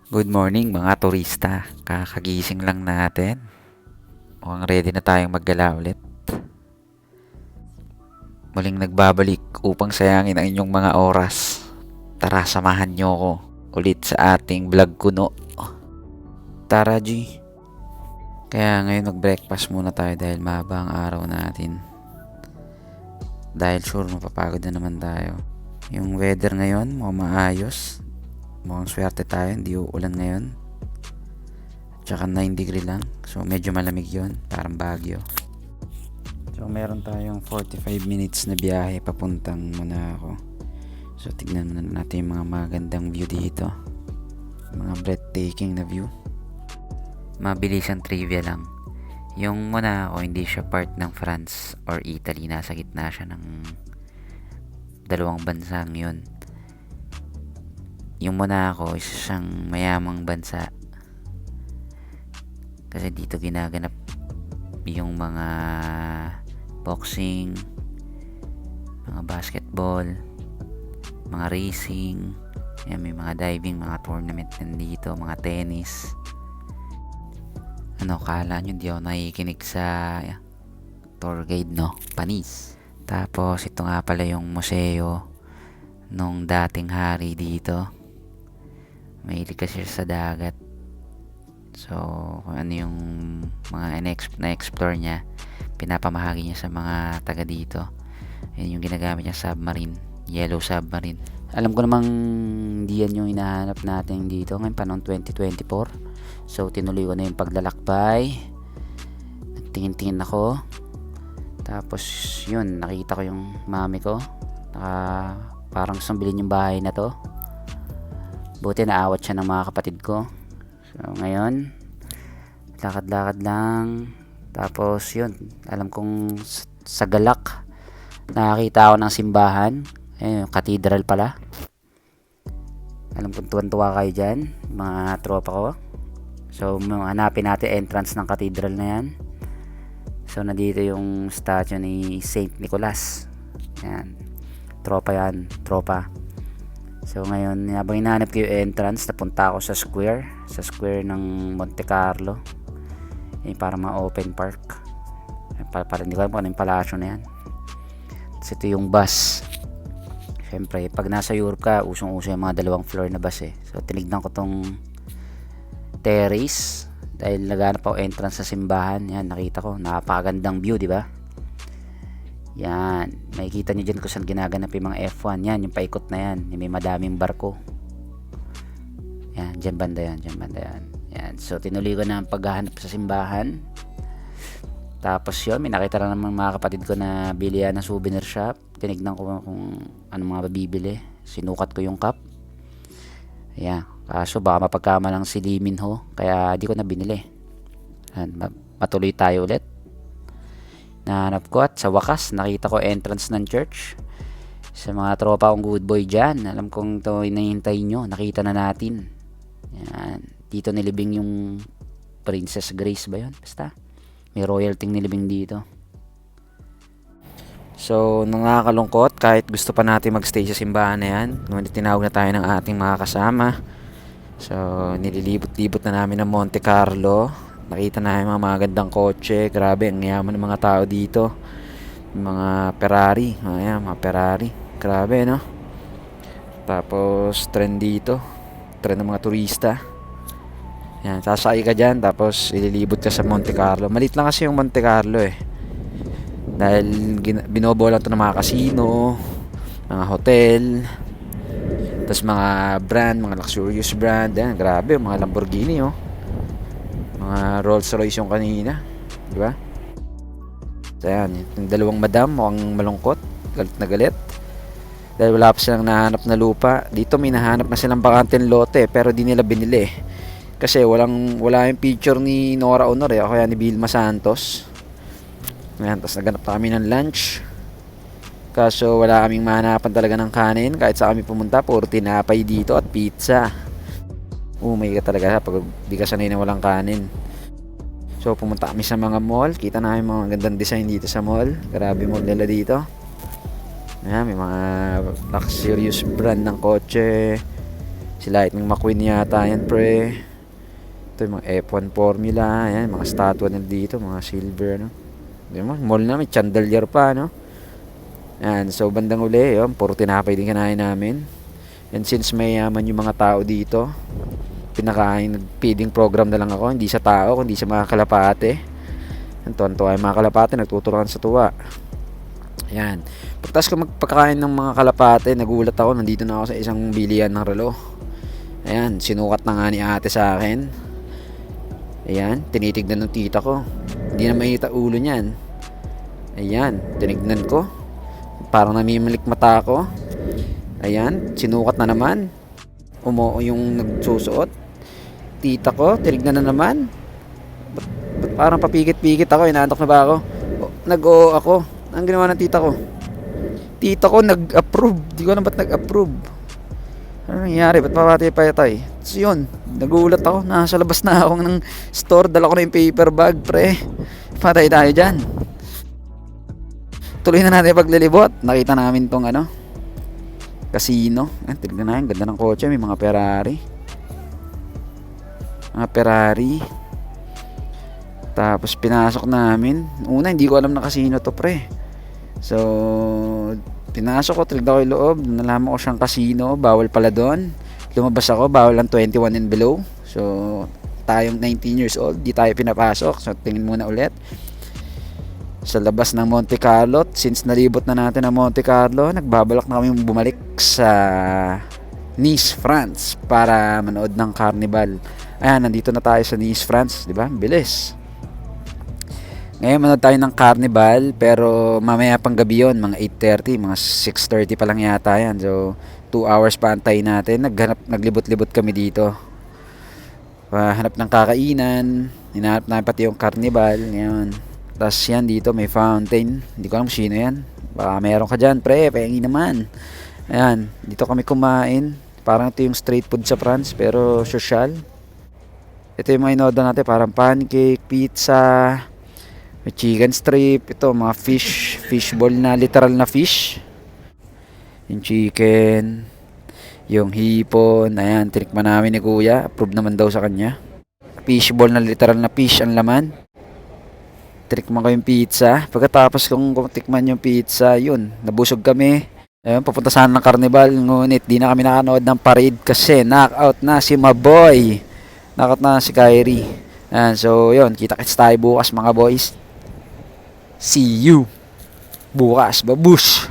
Good morning mga turista. Kakagising lang natin. Mukhang ready na tayong maggala ulit. Muling nagbabalik upang sayangin ang inyong mga oras. Tara, samahan nyo ko ulit sa ating vlog kuno. Tara G. Kaya ngayon mag-breakfast muna tayo dahil mahaba ang araw natin. Dahil sure mapapagod na naman tayo. Yung weather ngayon mukhang maayos. Mukhang swerte tayo, hindi uulan ngayon. Tsaka 9 degree lang. So medyo malamig yon, parang Baguio. So meron tayong 45 minutes na biyahe papuntang Monaco. So tignan natin yung mga magandang view dito. Mga breathtaking na view. Mabilisang trivia lang. Yung Monaco hindi siya part ng France or Italy. Nasa gitna siya ng dalawang bansang yun. Yung Monaco isa siyang mayamang bansa. Kasi dito ginaganap yung mga boxing, mga basketball, mga racing, yan, may mga diving, mga tournament nandito, mga tennis. Ano, kala nyo di ako nakikinig sa tour guide, no? Panis. Tapos ito nga pala yung museo nung dating hari dito. Mahilig kasi siya sa dagat. So, kung ano yung mga na-explore niya, pinapamahagi niya sa mga taga dito. Yan yung ginagamit niya submarine, yellow submarine. Alam ko namang hindi yan yung hinahanap natin dito ngayon pa noong 2024. So, tinuloy ko na yung paglalakbay. Nagtingin-tingin ako. Tapos, yun, nakita ko yung mami ko. Parang gustong bilhin yung bahay na to. Buti naawat siya ng mga kapatid ko. So, ngayon, lakad-lakad lang. Tapos, yun, alam kong sa Galak, nakakita ako ng simbahan. Ayun, cathedral pala. Alam kong tuwan-tuwa kayo dyan, mga tropa ko. So, hanapin natin entrance ng cathedral na yan. So, nandito yung statue ni Saint Nicholas. Yan. Tropa yan, tropa. So ngayon, habang hinahanap ko yung entrance, napunta ako sa square ng Monte Carlo. Para mga open park. Para hindi ko alam kung ano yung palasyo na yan. Tapos ito yung bus. Siyempre, pag nasa Europe ka, usong-uso yung mga dalawang floor na bus eh. So tinignan ko tong terrace dahil naghanap ako entrance sa simbahan. Yan, nakita ko, napakagandang view, di ba? Yan, makikita nyo dyan kung saan ginaganap yung mga F1. Yan, yung paikot na yan, yung may madaming barko. Yan, dyan banda yan. Yan, so tinuloy ko na ang paghahanap sa simbahan. Tapos yun, may nakita na naman mga kapatid ko na bilihan ng souvenir shop. Tinignan ko kung ano mga bibili. Sinukat ko yung cup. Yan, kaso baka mapagkamalang si Lee Min Ho, kaya di ko na binili. Yan, matuloy tayo ulit. Nahanap ko at sa wakas nakita ko entrance ng church. Sa mga tropa kong good boy dyan, alam kong ito hinahintay nyo, nakita na natin. Yan, dito nilibing yung Princess Grace ba yun? Basta may royalty nilibing dito. So nakakalungkot, kahit gusto pa natin magstay sa simbahan na yan, ngunit tinawag na tayo ng ating mga kasama. So nililibot-libot na namin ng Monte Carlo. Nakita na yung mga magandang kotse. Grabe, ang yaman ng mga tao dito. Mga Ferrari. Ayan, mga Ferrari. Grabe, no? Tapos, trend dito. Trend ng mga turista. Ayan, sasakay ka dyan. Tapos, ililibot ka sa Monte Carlo. Malit lang kasi yung Monte Carlo eh. Dahil binobola to ng mga casino, mga hotel, tapos mga brand, mga luxurious brand. Ayan, grabe, mga Lamborghini, oh. Mga Rolls Royce yung kanina, di ba? So ayan, yung dalawang madam mukhang malungkot, galit na galit dahil wala pa silang nahanap na lupa. Dito may nahanap na silang bakanteng lote pero di nila binili kasi wala yung picture ni Nora Honor o kaya ni Vilma Santos. Ayan, tapos naganap na kami ng lunch kaso wala kaming mahanapan talaga ng kanin. Kahit sa kami pumunta, puro tinapay dito at pizza. Umay ka talaga pag di ka sanay na walang kanin. So pumunta kami sa mga mall. Kita namin mga gandang design dito sa mall. Grabe mall nila dito. Ayan, may mga luxurious brand ng kotse. Si Lightning McQueen yata yan, pre. Ito yung mga F1 formula. Ayan, mga statue nandito, mga silver, no. Di mo, mall na, may chandelier pa, no. Ayan, so bandang uli, yun, puro tinapay din kinain namin. And since may yaman yung mga tao dito, pinakain, nag-feeding program na lang ako, hindi sa tao, kundi sa mga kalapate. Ang tuwan-tuwa yung mga kalapate, nagtuturuan sa tuwa. Ayan. Pagtas ko magpakain ng mga kalapate, nagulat ako, nandito na ako sa isang bilihan ng relo. Ayan, sinukat na nga ni ate sa akin. Ayan, tinitignan ng tita ko. Hindi na makita ulo niyan. Ayan, tinignan ko. Parang namimalik mata ko. Ayan, sinukat na naman. Umuo yung nagsusuot. Tita ko, tinignan na naman. Ba't parang papikit-pikit ako, inaantok na ba ako? Nag-oo ako. Ang ginawa ng tita ko? Tita ko nag-approve. Di ko alam ba't nag-approve. Ano nangyari? Ba't papatay-patay? So yun, nagulat ako. Nasa labas na ako ng store. Dala ko na yung paper bag, pre. Patay tayo dyan. Tuloy na natin paglilibot. Nakita namin tong casino. Tignan na yun. Ganda ng kotse. May mga Ferrari. Tapos pinasok namin. Una, hindi ko alam na casino to, pre. So, pinasok ko, tinignan ko yung loob, nalaman ko siyang casino, bawal pala doon. Lumabas ako, bawal lang 21 and below. So, tayong 19 years old, di tayo pinapasok. So, tingin muna ulit. Sa labas ng Monte Carlo, since nalibot na natin ang Monte Carlo, nagbabalak na kami bumalik sa Nice, France para manood ng Carnival. Ayan, nandito na tayo sa Nice, France, di ba? Bilis. Ngayon manood tayo ng Carnival, pero mamaya pang gabi yun, mga 8:30, mga 6:30 pa lang yata yan. So 2 hours pa antayin natin. Naglibot-libot kami dito, hanap ng kakainan. Hinahanap namin pati yung Carnival ngayon. Tapos yan, dito may fountain, hindi ko alam sino yan. Baka meron ka dyan, pre, pahingi naman. Ayan, dito kami kumain. Parang ito yung street food sa France, pero social. Ito yung mga in-order natin, parang pancake, pizza, may chicken strip, ito mga fish ball na literal na fish. Yung chicken, yung hipon, ayan, tinikman namin ni kuya, approve naman daw sa kanya. Fish ball na literal na fish ang laman. Tinikman ko yung pizza, pagkatapos kong tikman yung pizza, yun, nabusog kami. Ayun, papunta sana ng Carnival, ngunit di na kami nakanood ng parade kasi knockout na si Maboy. Knockout na si Kyrie. Ayan, so yun, kita-kits tayo bukas mga boys. See you bukas, babush.